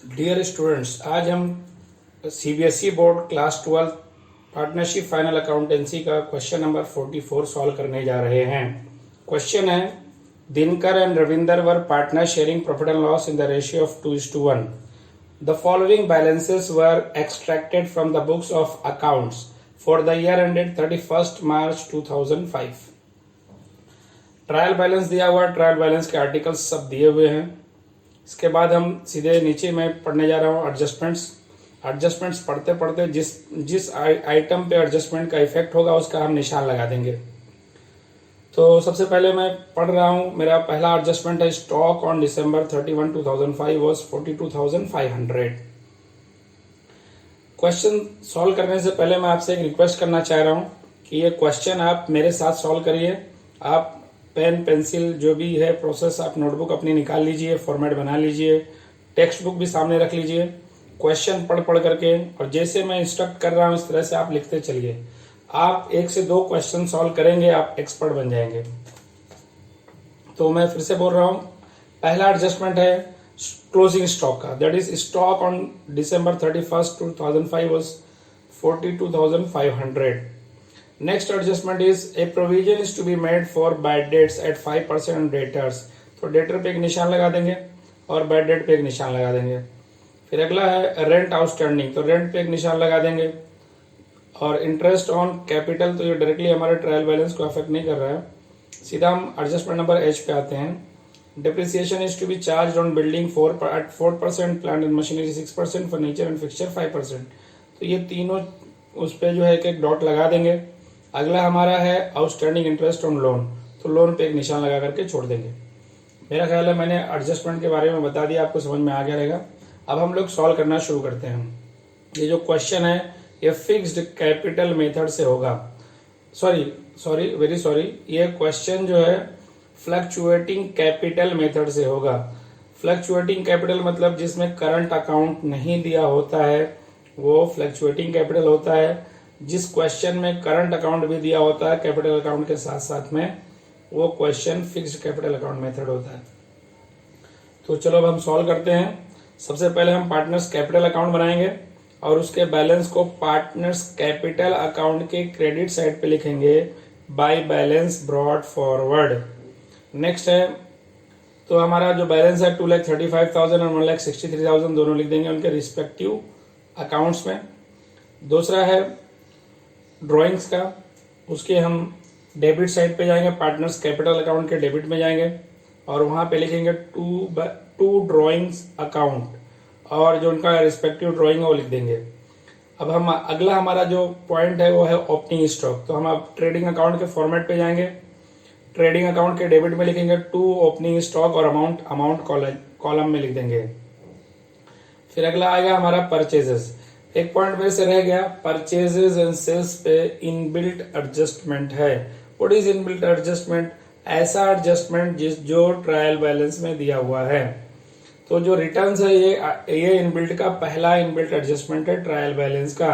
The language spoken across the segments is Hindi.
डियर स्टूडेंट्स, आज हम CBSE board class 12 partnership final accountancy का क्वेश्चन नंबर 44 सॉल्व करने जा रहे हैं। क्वेश्चन है, Dinkar and Ravinder were partner sharing profit and loss in the ratio of 2:1। The following balances were extracted from the books of accounts for the year ended 31 March 2005। Trial balance दिया हुआ, ट्रायल बैलेंस के आर्टिकल्स सब दिए हुए हैं। इसके बाद हम सीधे नीचे में पढ़ने जा रहा हूँ एडजस्टमेंट्स पढ़ते पढ़ते जिस आइटम पे एडजस्टमेंट का इफेक्ट होगा उसका हम निशान लगा देंगे। तो सबसे पहले मैं पढ़ रहा हूँ, मेरा पहला एडजस्टमेंट है, stock on December 31, 2005 was 42,500। Question solve करने से पहले मैं आपसे एक रिक्वेस्ट करना चाह रहा हूँ कि ये क्वेश्चन आप मेरे साथ सॉल्व करिए। आप पेन पेंसिल जो भी है प्रोसेस, आप नोटबुक अपनी निकाल लीजिए, फॉर्मेट बना लीजिए, टेक्स्ट बुक भी सामने रख लीजिए, क्वेश्चन पढ़ पढ़ करके, और जैसे मैं इंस्ट्रक्ट कर रहा हूँ इस तरह से आप लिखते चलिए। आप 1 से 2 क्वेश्चन सॉल्व करेंगे, आप एक्सपर्ट बन जाएंगे। तो मैं फिर से बोल रहा हूँ, पहला एडजस्टमेंट है क्लोजिंग स्टॉक का, that is stock on December 31, 2005 was 42,500। Next adjustment is a provision is to be made for bad debts at 5% on debtors। तो डेटर पे एक निशान लगा देंगे और बैड डेट पे एक निशान लगा देंगे। फिर अगला है रेंट आउटस्टैंडिंग, तो रेंट पे एक निशान लगा देंगे। और इंटरेस्ट ऑन कैपिटल, तो ये डायरेक्टली हमारे ट्रायल बैलेंस को अफेक्ट नहीं कर रहा है। सीधा हम एडजस्टमेंट नंबर एच पे आते हैं। Depreciation is to be charge on building 4%, plant and machinery 6%, furniture and fixture 5%। तो ये तीनों उस पर जो है एक एक डॉट लगा देंगे। अगला हमारा है आउटस्टैंडिंग इंटरेस्ट ऑन लोन, तो लोन पे एक निशान लगा करके छोड़ देंगे। मेरा ख्याल है मैंने एडजस्टमेंट के बारे में बता दिया, आपको समझ में आ गया रहेगा। अब हम लोग सॉल्व करना शुरू करते हैं। ये जो क्वेश्चन है ये फिक्स्ड कैपिटल मेथड से होगा। वेरी सॉरी, ये क्वेश्चन जो है फ्लक्चुएटिंग कैपिटल मेथड से होगा। फ्लक्चुएटिंग कैपिटल मतलब जिसमें करंट अकाउंट नहीं दिया होता है वो फ्लक्चुएटिंग कैपिटल होता है। जिस क्वेश्चन में करंट अकाउंट भी दिया होता है कैपिटल अकाउंट के साथ साथ में, वो question fixed capital account method होता है। तो चलो अब हम सॉल्व करते हैं। सबसे पहले हम पार्टनर्स कैपिटल अकाउंट बनाएंगे और उसके बैलेंस को पार्टनर्स कैपिटल अकाउंट के क्रेडिट साइड पे लिखेंगे by balance brought forward. Next है, तो हमारा जो बैलेंस है 2,35,000 और 1,63,000 दोनों लिख देंगे उनके रिस्पेक्टिव अकाउंट्स में। दूसरा है ड्राइंग्स का, उसके हम डेबिट साइड पे जाएंगे, पार्टनर्स कैपिटल अकाउंट के डेबिट में जाएंगे और वहां पे लिखेंगे टू ड्राइंग्स अकाउंट और जो उनका रिस्पेक्टिव ड्राइंग है वो लिख देंगे। अब हम अगला हमारा जो पॉइंट है वो है ओपनिंग स्टॉक, तो हम अब ट्रेडिंग अकाउंट के फॉर्मेट पे जाएंगे। ट्रेडिंग अकाउंट के डेबिट में लिखेंगे टू ओपनिंग स्टॉक और अमाउंट कॉलम में लिख देंगे। फिर अगला आएगा हमारा परचेजेस। एक पॉइंट मेरे से रह गया, परचेजेस एंड सेल्स पे इनबिल्ट एडजस्टमेंट है। What is inbuilt adjustment? ऐसा एडजस्टमेंट जो ट्रायल बैलेंस में दिया हुआ है। तो जो रिटर्न्स है ये इनबिल्ट का पहला इनबिल्ट एडजस्टमेंट है ट्रायल बैलेंस का।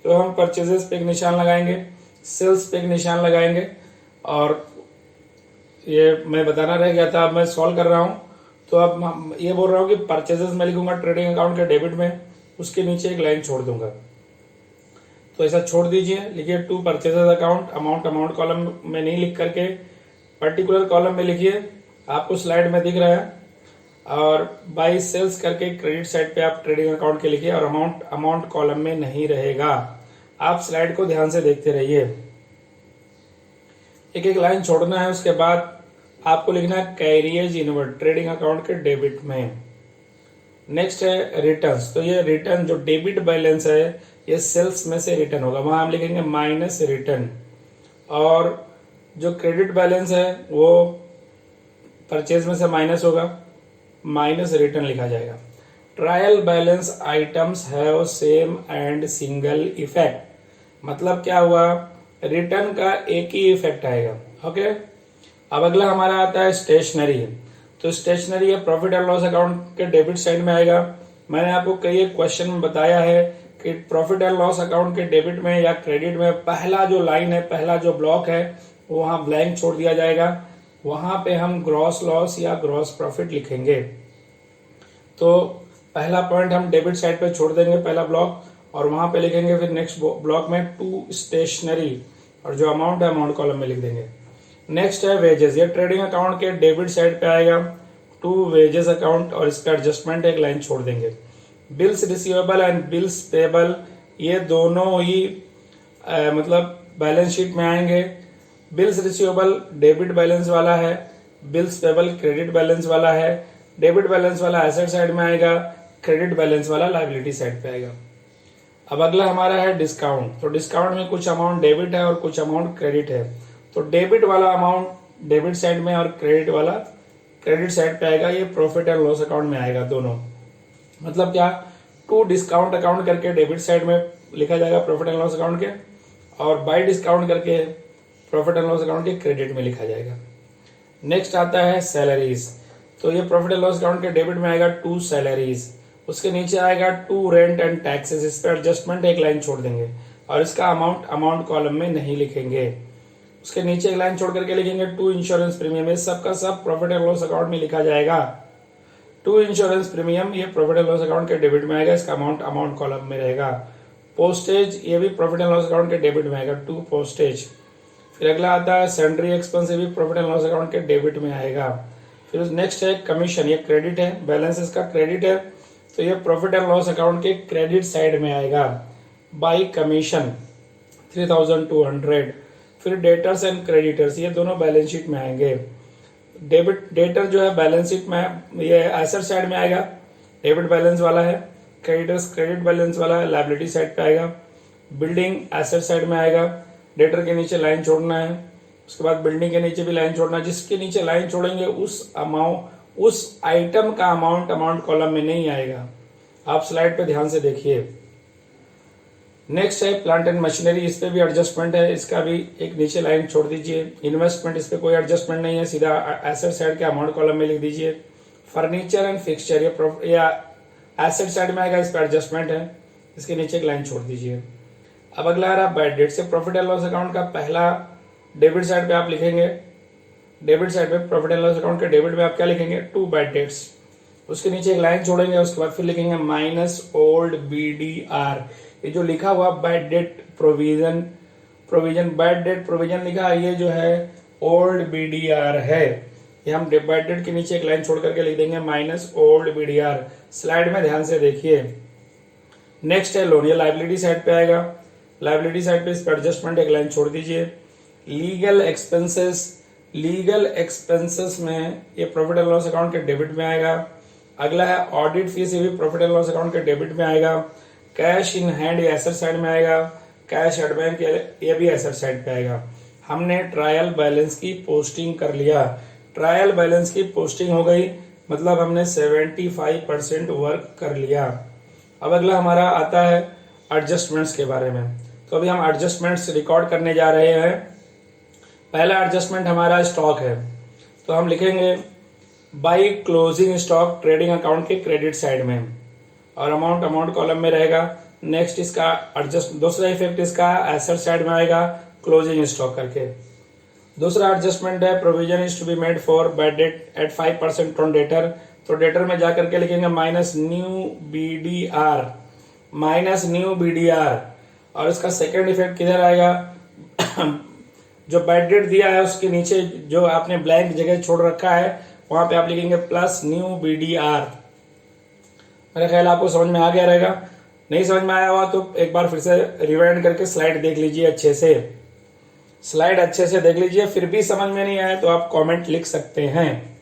तो हम परचेजेस पे एक निशान लगाएंगे, सेल्स पे एक निशान लगाएंगे, और ये मैं बताना रह गया था, अब मैं सॉल्व कर रहा हूँ। तो अब ये बोल रहा हूँ कि परचेजेस में लिखूंगा ट्रेडिंग अकाउंट के डेबिट में, उसके नीचे एक लाइन छोड़ दूंगा। तो ऐसा छोड़ दीजिए, लिखिए to purchases account, amount column में नहीं लिख करके पर्टिकुलर कॉलम में लिखिए, आपको स्लाइड में दिख रहा है। और बाय सेल्स करके क्रेडिट साइड पे आप ट्रेडिंग अकाउंट के लिखिए और अमाउंट कॉलम में नहीं रहेगा। आप स्लाइड को ध्यान से देखते रहिए, एक एक लाइन छोड़ना है। उसके बाद आपको लिखना है कैरियज इनवर्ड ट्रेडिंग अकाउंट के डेबिट में। नेक्स्ट है रिटर्न्स, तो ये रिटर्न जो डेबिट बैलेंस है ये सेल्स में से रिटर्न होगा, वहां हम लिखेंगे माइनस रिटर्न। और जो क्रेडिट बैलेंस है वो परचेज में से माइनस होगा, माइनस रिटर्न लिखा जाएगा। Trial balance items have same and single effect, मतलब क्या हुआ, रिटर्न का एक ही इफेक्ट आएगा। ओके, अब अगला हमारा आता है स्टेशनरी। तो स्टेशनरी है प्रॉफिट एंड लॉस अकाउंट के डेबिट साइड में आएगा। मैंने आपको कई क्वेश्चन में बताया है कि प्रॉफिट एंड लॉस अकाउंट के डेबिट में या क्रेडिट में पहला जो लाइन है, पहला जो ब्लॉक है वो वहां ब्लैंक छोड़ दिया जाएगा, वहां पे हम ग्रॉस लॉस या ग्रॉस प्रॉफिट लिखेंगे। तो पहला पॉइंट हम डेबिट साइड पे छोड़ देंगे, पहला ब्लॉक, और वहां पे लिखेंगे फिर नेक्स्ट ब्लॉक में टू स्टेशनरी, और जो अमाउंट है अमाउंट कॉलम में लिख देंगे। नेक्स्ट है वेजेस, ये ट्रेडिंग अकाउंट के डेबिट साइड पे आएगा, टू वेजेस अकाउंट, और इसका एडजस्टमेंट एक लाइन छोड़ देंगे। Bills receivable and bills payable, ये दोनों ही मतलब बैलेंस शीट में आएंगे। बिल्स रिसीवेबल डेबिट बैलेंस वाला है, बिल्स पेबल क्रेडिट बैलेंस वाला है। डेबिट बैलेंस वाला एसेट साइड में आएगा, क्रेडिट बैलेंस वाला लायबिलिटी साइड पे आएगा। अब अगला हमारा है डिस्काउंट। तो डिस्काउंट में कुछ अमाउंट डेबिट है और कुछ अमाउंट क्रेडिट है। तो डेबिट वाला अमाउंट डेबिट साइड में और क्रेडिट वाला क्रेडिट साइड पे आएगा। ये प्रॉफिट एंड लॉस अकाउंट में आएगा दोनों। मतलब क्या, टू डिस्काउंट अकाउंट करके डेबिट साइड में लिखा जाएगा प्रॉफिट एंड लॉस अकाउंट के, और बाय डिस्काउंट करके प्रॉफिट एंड लॉस अकाउंट के क्रेडिट में लिखा जाएगा। नेक्स्ट आता है सैलरीज। तो ये प्रॉफिट एंड लॉस अकाउंट के डेबिट में आएगा टू सैलरीज, उसके नीचे आएगा टू रेंट एंड टैक्सेस, इस पर एडजस्टमेंट एक लाइन छोड़ देंगे, और इसका अमाउंट कॉलम में नहीं लिखेंगे। उसके नीचे एक लाइन छोड़ करके लिखेंगे टू इंश्योरेंस प्रीमियम, ये सब का सब प्रॉफिट एंड लॉस अकाउंट में लिखा जाएगा। टू इंश्योरेंस प्रीमियम, ये प्रॉफिट एंड लॉस अकाउंट के डेबिट में आएगा, इसका अमाउंट कॉलम में रहेगा। पोस्टेज, ये भी प्रॉफिट एंड लॉस अकाउंट के डेबिट में आएगा, टू पोस्टेज। फिर अगला आता है सैलरी एक्सपेंस, ये भी प्रॉफिट एंड लॉस अकाउंट के डेबिट में आएगा। फिर नेक्स्ट है कमीशन, ये क्रेडिट है, बैलेंस इसका क्रेडिट है, तो ये प्रॉफिट एंड लॉस अकाउंट के क्रेडिट साइड में आएगा। By commission 3200। फिर डेटर्स एंड क्रेडिटर्स, ये दोनों बैलेंस शीट में आएंगे। डेटर जो है बैलेंस शीट में, ये एसेट साइड में आएगा, डेबिट बैलेंस वाला है। क्रेडिटर्स क्रेडिट बैलेंस वाला है, लायबिलिटी साइड पे आएगा। बिल्डिंग एसेट साइड में आएगा, डेटर के नीचे लाइन छोड़ना है, उसके बाद बिल्डिंग के नीचे भी लाइन छोड़ना है। जिसके नीचे लाइन छोड़ेंगे उस आइटम का अमाउंट कॉलम में नहीं आएगा। आप स्लाइड पे ध्यान से देखिए। नेक्स्ट है प्लांट एंड मशीनरी, इस पे भी एडजस्टमेंट है, इसका भी एक नीचे लाइन छोड़ दीजिए। इन्वेस्टमेंट, इस पे कोई एडजस्टमेंट नहीं है, सीधा एसेट साइड के अमाउंट कॉलम में लिख दीजिए। फर्नीचर एंड फिक्सचर, ये एसेट साइड में आएगा, इस पे एडजस्टमेंट है, इसके नीचे एक लाइन छोड़ दीजिए। अब अगला आ रहा बैड डेट से प्रॉफिट एंड लॉस अकाउंट का पहला डेबिट साइड पे आप लिखेंगे, डेबिट साइड पे प्रॉफिट एंड लॉस अकाउंट के डेबिट में आप क्या लिखेंगे, टू बैड डेट्स। उसके नीचे एक लाइन छोड़ेंगे, उसके बाद फिर लिखेंगे माइनस ओल्ड BDR। ये जो लिखा हुआ bad debt provision bad debt provision लिखा है, ये जो है ओल्ड BDR है। ये हम बैड डेट के नीचे एक लाइन छोड़ करके लिख देंगे माइनस ओल्ड BDR। स्लाइड में ध्यान से देखिए। नेक्स्ट है लोन, ये लायबिलिटी साइड पे आएगा, लायबिलिटी साइड पे इस पर एडजस्टमेंट एक लाइन छोड़ दीजिए। लीगल एक्सपेंसेस में ये प्रॉफिट एंड लॉस अकाउंट के डेबिट में आएगा। अगला है ऑडिट फीस, ये भी प्रॉफिट एंड लॉस अकाउंट के डेबिट में आएगा। कैश इन हैंड, ये एसेट साइड में आएगा। कैश एट बैंक, ये भी एसेट साइड पे आएगा। हमने ट्रायल बैलेंस की पोस्टिंग कर लिया, ट्रायल बैलेंस की पोस्टिंग हो गई, मतलब हमने 75% वर्क कर लिया। अब अगला हमारा आता है एडजस्टमेंट्स के बारे में। तो अभी हम एडजस्टमेंट्स रिकॉर्ड करने जा रहे हैं। पहला एडजस्टमेंट हमारा स्टॉक है, तो हम लिखेंगे by closing stock trading account के क्रेडिट साइड में, और अमाउंट कॉलम में रहेगा। नेक्स्ट इसका दूसरा इफेक्ट इसका एसेट साइड में आएगा, क्लोजिंग स्टॉक करके। दूसरा एडजस्टमेंट है provision is to be made for bad debt at 5% on debtor. तो डेटर में जाकर के लिखेंगे माइनस न्यू BDR, और इसका सेकेंड इफेक्ट किधर आएगा जो बैड डेट दिया है उसके नीचे जो आपने ब्लैंक जगह छोड़ रखा है वहां पे आप लिखेंगे प्लस न्यू BDR। मेरा ख्याल आपको समझ में आ गया रहेगा। नहीं समझ में आया हुआ तो एक बार फिर से रिवाइंड करके स्लाइड देख लीजिए, अच्छे से स्लाइड अच्छे से देख लीजिए। फिर भी समझ में नहीं आया तो आप कमेंट लिख सकते हैं।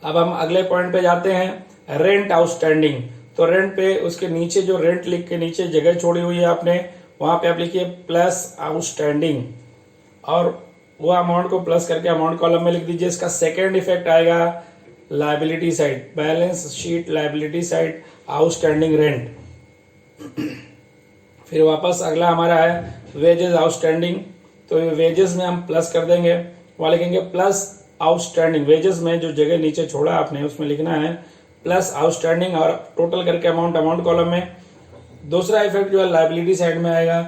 अब हम अगले पॉइंट पे जाते हैं, रेंट आउटस्टैंडिंग। तो रेंट पे उसके नीचे जो रेंट लिख के नीचे जगह छोड़ी हुई है आपने, वहां पे आप लिखिए प्लस आउटस्टैंडिंग, और वो अमाउंट को प्लस करके अमाउंट कॉलम में लिख दीजिए। इसका सेकेंड इफेक्ट आएगा liability side, balance sheet liability side, outstanding rent. फिर वापस अगला हमारा है वेजेस आउटस्टैंडिंग। तो वेजेस में हम प्लस कर देंगे, वहां लिखेंगे प्लस आउटस्टैंडिंग। वेजेस में जो जगह नीचे छोड़ा आपने उसमें लिखना है प्लस आउटस्टैंडिंग, और टोटल करके अमाउंट कॉलम में। दूसरा इफेक्ट जो है लायबिलिटी साइड में आएगा,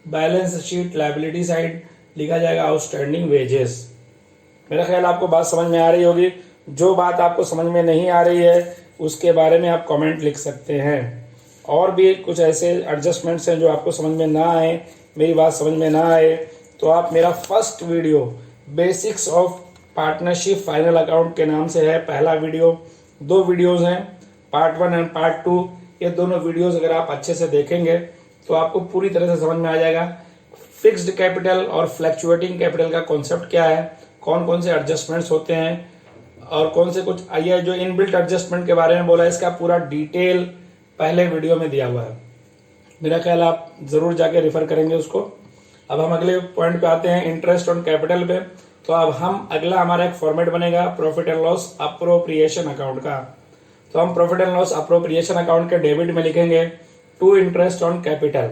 बैलेंस शीट लायबिलिटी साइड लिखा जाएगा आउटस्टैंडिंग वेजेस। मेरा ख्याल आपको बात समझ में आ रही होगी। जो बात आपको समझ में नहीं आ रही है उसके बारे में आप कमेंट लिख सकते हैं। और भी कुछ ऐसे एडजस्टमेंट्स हैं जो आपको समझ में ना आए, मेरी बात समझ में ना आए, तो आप मेरा first video basics of partnership final account के नाम से है, पहला वीडियो। 2 वीडियोज़ हैं, पार्ट 1 एंड पार्ट 2। ये दोनों वीडियोज़ अगर आप अच्छे से देखेंगे तो आपको पूरी तरह से समझ में आ जाएगा फिक्स्ड कैपिटल और फ्लैक्चुएटिंग कैपिटल का कॉन्सेप्ट क्या है, कौन कौन से एडजस्टमेंट्स होते हैं और कौन से कुछ आइए जो इनबिल्ट एडजस्टमेंट के बारे में बोला, इसका पूरा डिटेल पहले वीडियो में दिया हुआ है। मेरा ख्याल आप जरूर जाके रेफर करेंगे उसको। अब हम अगले पॉइंट पे आते हैं, इंटरेस्ट ऑन कैपिटल पे। तो अब हम अगला हमारा एक फॉर्मेट बनेगा profit and loss appropriation account का। तो हम profit and loss appropriation account के डेबिट में लिखेंगे टू इंटरेस्ट ऑन कैपिटल,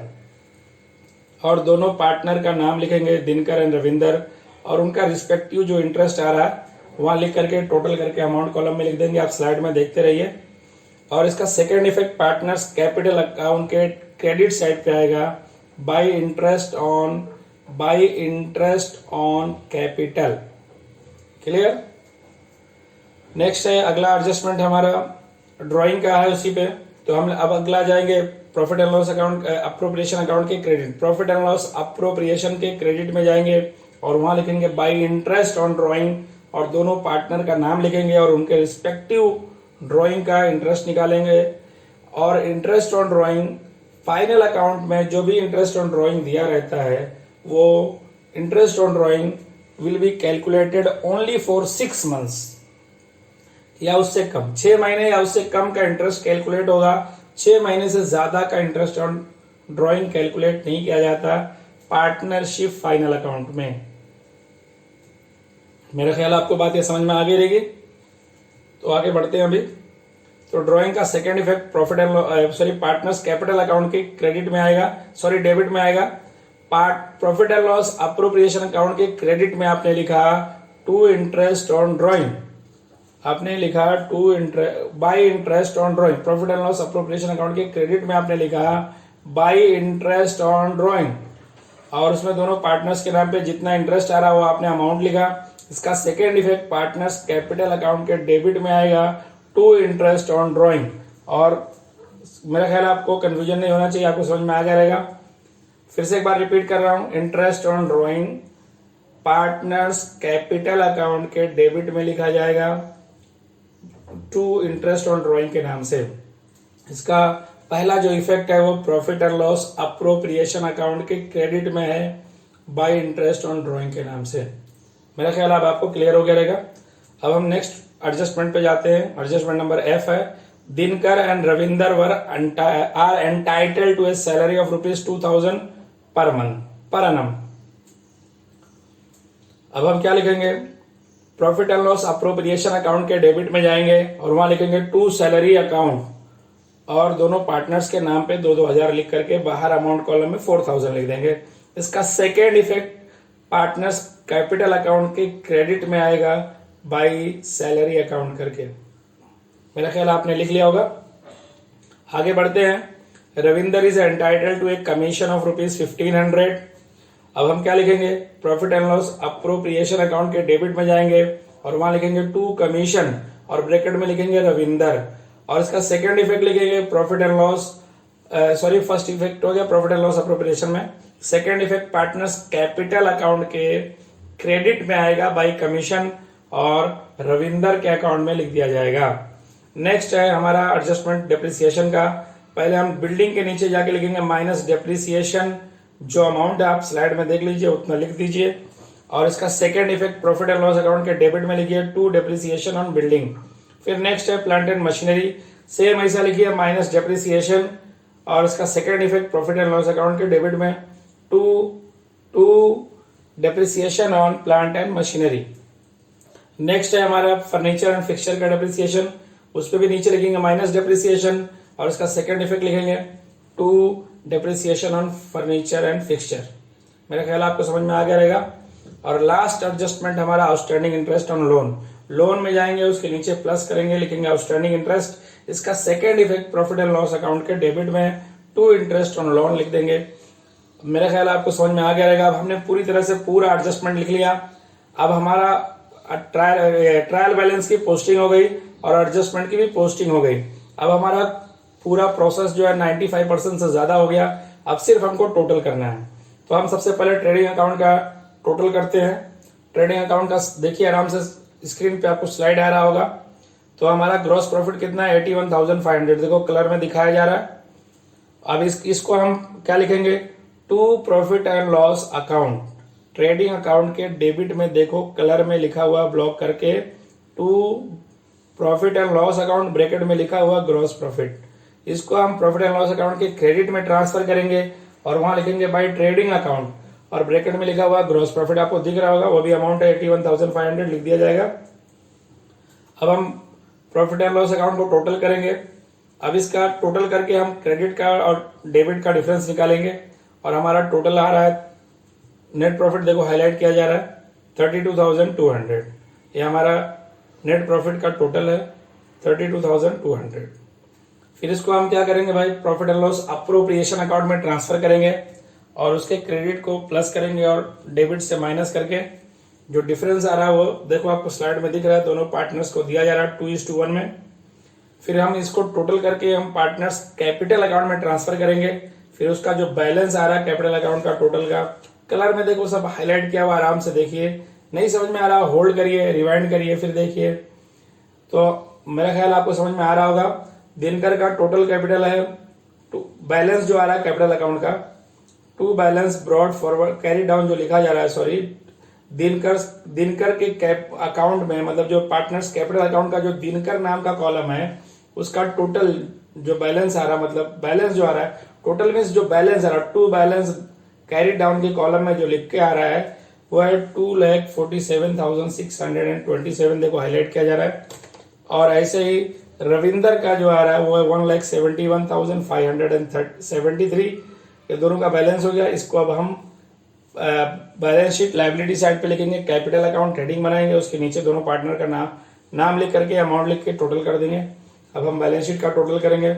और दोनों पार्टनर का नाम लिखेंगे दिनकर एंड रविंदर, और उनका रिस्पेक्टिव जो इंटरेस्ट आ रहा है वहां लिख करके टोटल करके अमाउंट कॉलम में लिख देंगे। आप स्लाइड में देखते रहिए। और इसका second effect partners capital account के क्रेडिट साइड पे आएगा bye interest on capital. Clear. Next है अगला एडजस्टमेंट हमारा ड्राइंग का है उसी पे। तो हम अब अगला जाएंगे profit and loss account appropriation account के credit. Profit and loss appropriation के क्रेडिट में जाएंगे और वहां लिखेंगे बाय इंटरेस्ट ऑन ड्राइंग, और दोनों पार्टनर का नाम लिखेंगे और उनके रिस्पेक्टिव ड्राइंग का इंटरेस्ट निकालेंगे। और interest on drawing final account में जो भी इंटरेस्ट ऑन ड्राइंग दिया रहता है वो interest on drawing will be calculated only for 6 months या उससे कम, 6 महीने या उससे कम का इंटरेस्ट कैलकुलेट होगा। 6 महीने से ज्यादा का इंटरेस्ट ऑन ड्राइंग कैलकुलेट नहीं किया जाता पार्टनरशिप फाइनल अकाउंट में। मेरा ख्याल आपको बात ये समझ में आ गई रहेगी। तो आगे बढ़ते हैं अभी। तो ड्राइंग का second effect profit and partners capital account के क्रेडिट में आएगा, डेबिट में आएगा। Profit and loss appropriation account के क्रेडिट में आपने लिखा टू इंटरेस्ट ऑन ड्राइंग, आपने लिखा bye interest on drawing. Profit and loss appropriation account के क्रेडिट में आपने लिखा बाय इंटरेस्ट ऑन ड्राइंग, और उसमें दोनों पार्टनर्स के नाम पे जितना इंटरेस्ट आ रहा है वो आपने अमाउंट लिखा। इसका second effect partners capital account के डेबिट में आएगा टू इंटरेस्ट ऑन ड्राइंग। और मेरा ख्याल आपको कंफ्यूजन नहीं होना चाहिए, आपको समझ में आ गया रहेगा। फिर से एक बार रिपीट कर रहा हूं, interest on drawing partners capital account के डेबिट में लिखा जाएगा टू इंटरेस्ट ऑन ड्राइंग के नाम से। इसका पहला जो इफेक्ट है वो profit and loss appropriation account के क्रेडिट में है बाय इंटरेस्ट ऑन ड्राइंग के नाम से। मेरा ख्याल अब आपको क्लियर हो गया रहेगा। अब हम नेक्स्ट एडजस्टमेंट पे जाते हैं। एडजस्टमेंट नंबर एफ है, Dinkar and Ravinder are entitled to a salary of ₹2000 per month per annum। अब हम क्या लिखेंगे, profit and loss appropriation account के डेबिट में जाएंगे और वहां लिखेंगे टू सैलरी अकाउंट, और दोनों पार्टनर्स के नाम पे 2-2000 लिख करके बाहर अमाउंट कॉलम में 4000 लिख देंगे। इसका second effect partners capital account के क्रेडिट में आएगा बाय सैलरी अकाउंट करके। मेरा ख्याल आपने लिख लिया होगा। आगे बढ़ते हैं। Ravinder is entitled to a commission of ₹1500। अब हम क्या लिखेंगे, profit and loss appropriation account के डेबिट में जाएंगे और वहां लिखेंगे टू कमीशन और ब्रैकेट में लिखेंगे रविंदर, और इसका सेकेंड इफेक्ट लिखेंगे profit and loss first effect हो गया प्रॉफिट एंड लॉस अप्रोप्रिएशन में। Second effect partners capital account के क्रेडिट में आएगा बाय कमीशन और रविंदर के अकाउंट में लिख दिया जाएगा। नेक्स्ट है हमारा एडजस्टमेंट डेप्रिसिएशन का। पहले हम बिल्डिंग के नीचे जाके लिखेंगे माइनस डेप्रिसिएशन, जो अमाउंट है आप स्लाइड में देख लीजिए उतना लिख दीजिए। और इसका second effect profit and loss account के डेबिट में लिखिए टू डेप्रिसिएशन ऑन बिल्डिंग। फिर नेक्स्ट है प्लांट एंड मशीनरी, सेम ऐसा लिखिए माइनस डेप्रिसिएशन, और इसका second effect profit and loss account के डेबिट में to depreciation on plant and machinery. Next है हमारा फर्नीचर एंड फिक्सचर का डेप्रिसिएशन, उस पर भी नीचे लिखेंगे माइनस डेप्रिसिएशन, और इसका सेकेंड इफेक्ट लिखेंगे to depreciation on furniture and fixture. मेरा ख्याल आपको समझ में आ गया रहेगा। और लास्ट एडजस्टमेंट हमारा आउटस्टैंडिंग इंटरेस्ट ऑन लोन में जाएंगे, उसके नीचे प्लस करेंगे, लिखेंगे आउटस्टैंडिंग इंटरेस्ट। इसका second effect profit and loss account के डेबिट में टू इंटरेस्ट ऑन लोन लिख देंगे। मेरा ख्याल आपको समझ में आ गया रहेगा। अब हमने पूरी तरह से पूरा एडजस्टमेंट लिख लिया। अब हमारा ट्रायल बैलेंस की पोस्टिंग हो गई, और एडजस्टमेंट की भी पोस्टिंग हो गई। अब हमारा पूरा प्रोसेस जो है 95% से ज्यादा हो गया। अब सिर्फ हमको टोटल करना है। तो हम सबसे पहले ट्रेडिंग अकाउंट का टोटल करते हैं। ट्रेडिंग अकाउंट का देखिए आराम से स्क्रीन पे आपको स्लाइड आ रहा होगा। तो हमारा ग्रॉस प्रॉफिट कितना है 81,500, देखो कलर में दिखाया जा रहा है। अब इसको हम क्या लिखेंगे, to profit and loss account. Trading account के डेबिट में देखो कलर में लिखा हुआ ब्लॉक करके to profit and loss account, bracket में लिखा हुआ ग्रॉस प्रॉफिट। इसको हम प्रॉफिट एंड लॉस अकाउंट के क्रेडिट में ट्रांसफर करेंगे और वहां लिखेंगे बाय ट्रेडिंग अकाउंट, और ब्रैकेट में लिखा हुआ ग्रॉस प्रॉफिट आपको दिख रहा होगा, वो भी अमाउंट है 81,500 लिख दिया जाएगा। अब हम प्रॉफिट एंड लॉस अकाउंट को टोटल करेंगे। अब इसका टोटल करके हम क्रेडिट का और डेबिट का डिफरेंस निकालेंगे और हमारा टोटल आ रहा है, नेट प्रॉफिट देखो हाईलाइट किया जा रहा है 32,200। ये हमारा नेट प्रॉफिट का टोटल है 32,200। फिर इसको हम क्या करेंगे भाई, profit and loss appropriation account में ट्रांसफर करेंगे और उसके क्रेडिट को प्लस करेंगे और डेबिट से माइनस करके जो डिफरेंस आ रहा है वो देखो आपको स्लाइड में दिख रहा है, दोनों पार्टनर्स को दिया जा रहा है 2:1 में। फिर हम इसको टोटल करके हम पार्टनर्स कैपिटल अकाउंट में ट्रांसफर करेंगे। फिर उसका जो बैलेंस आ रहा है कैपिटल अकाउंट का टोटल का, कलर में देखो सब हाईलाइट किया हुआ, आराम से देखिए। नहीं समझ में आ रहा होल्ड करिए, रिवाइंड करिए, फिर देखिए। तो मेरा ख्याल आपको समझ में आ रहा होगा। दिनकर का टोटल कैपिटल है, बैलेंस जो आ रहा है कैपिटल अकाउंट का, to balance brought forward carry down जो लिखा जा रहा है, सॉरी, दिनकर के कैप अकाउंट में, मतलब जो पार्टनर्स कैपिटल अकाउंट का जो दिनकर नाम का कॉलम है उसका टोटल जो बैलेंस आ रहा है, मतलब बैलेंस जो आ रहा है, टोटल मीन्स जो बैलेंस आ रहा है, टू बैलेंस कैरी डाउन के कॉलम में जो लिख के आ रहा है वो है 2,47,627, देखो हाईलाइट किया जा रहा है। और ऐसे ही रविंदर का जो आ रहा है वो है 1,71,573। ये दोनों का बैलेंस हो गया। इसको अब हम बैलेंस शीट लायबिलिटी साइड पे लिखेंगे, कैपिटल अकाउंट हेडिंग बनाएंगे, उसके नीचे दोनों पार्टनर का नाम लिख करके अमाउंट लिख के टोटल कर देंगे। अब हम बैलेंस शीट का टोटल करेंगे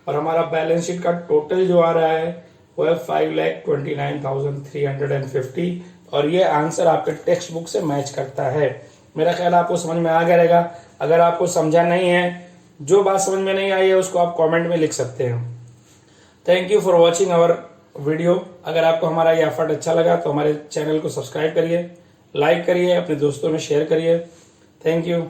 और हमारा बैलेंस शीट का टोटल जो आ रहा है वो है 5,29,350 और ये आंसर आपके टेक्स्ट बुक से मैच करता है। मेरा ख्याल आपको समझ में आ गया रहेगा। अगर आपको समझा नहीं है, जो बात समझ में नहीं आई है उसको आप कमेंट में लिख सकते हैं। Thank you for watching our video. अगर आपको हमारा ये एफर्ट अच्छा लगा तो हमारे चैनल को सब्सक्राइब करिए, लाइक करिए, अपने दोस्तों में शेयर करिए। Thank you.